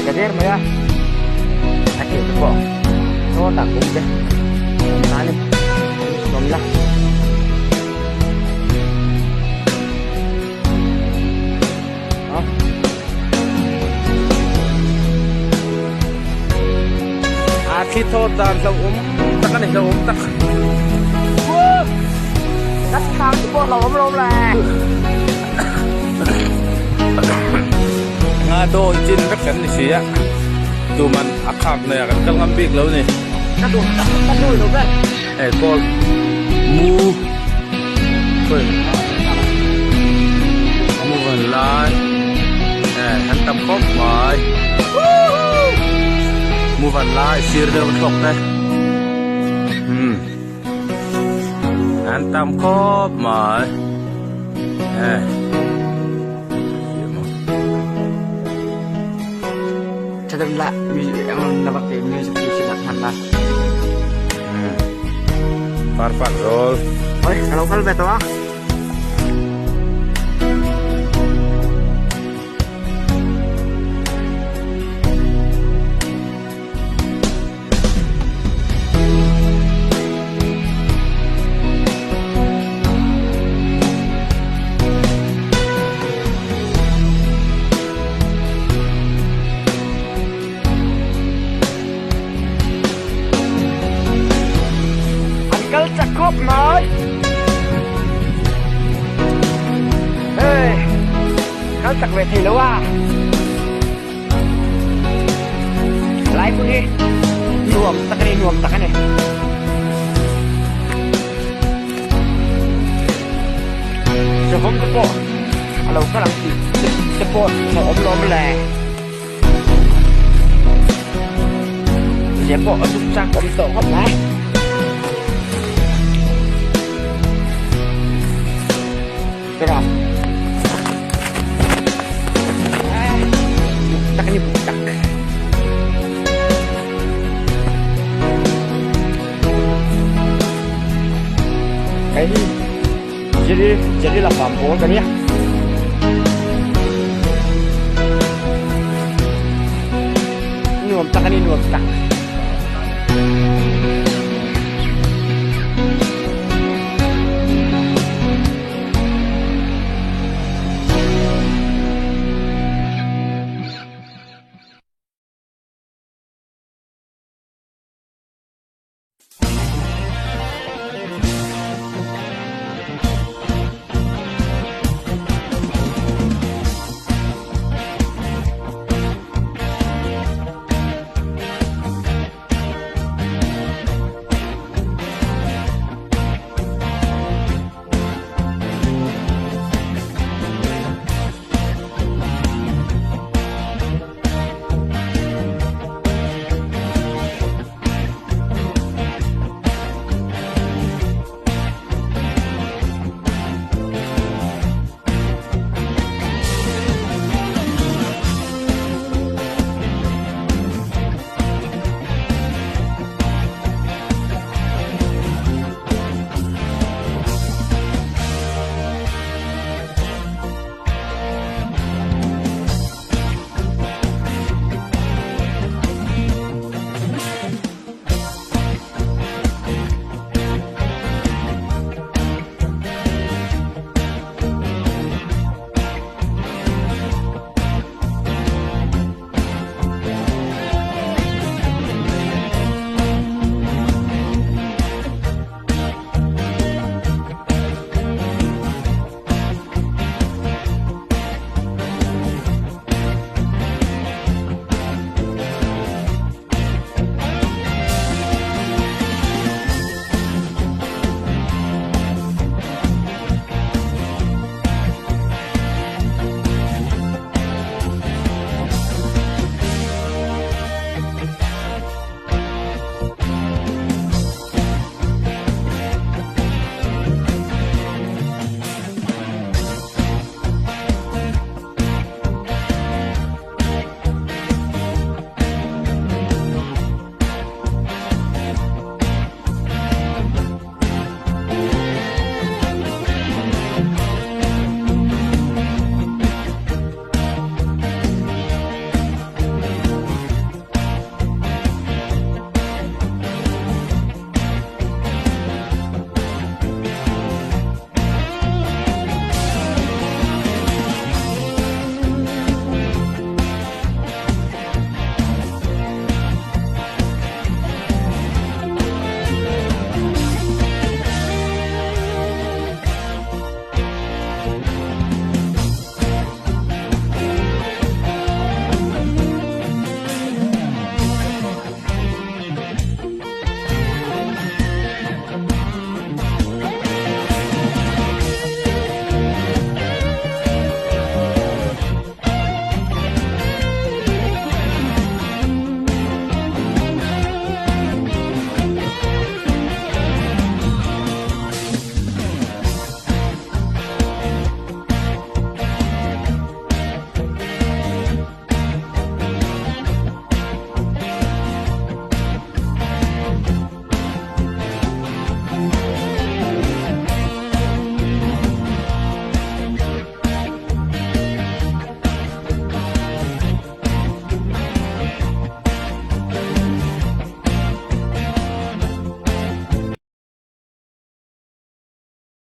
Kader mo ya. Sakit po. So takbo deh. Nani. Belum lah. Oh. Aki to dan sa takan ni sa tak. Đất khang po lom lom là. Nga do jin rak kan ni siya tu man akak na kan kal ngambik lo ni Kadul lo kan kol mu koi mu van lai han tam khop mai mu van lai sir de khop na han tam khop mai Cadang lah Emang nak pakai music nak hantar Farfan roll Oi, kalau betul ah cakep nói êเขาจักเวทีแล้วว่าไล่พวกนี้รวมตะกันนี่จะผมจะโปะเรากำลังจะโปะหมอมล้อมแรงเสียโปะทุกจากผมโตครับนะBerapa? Butak ini butak. Ini jadi 80 kan ya? Ini butak.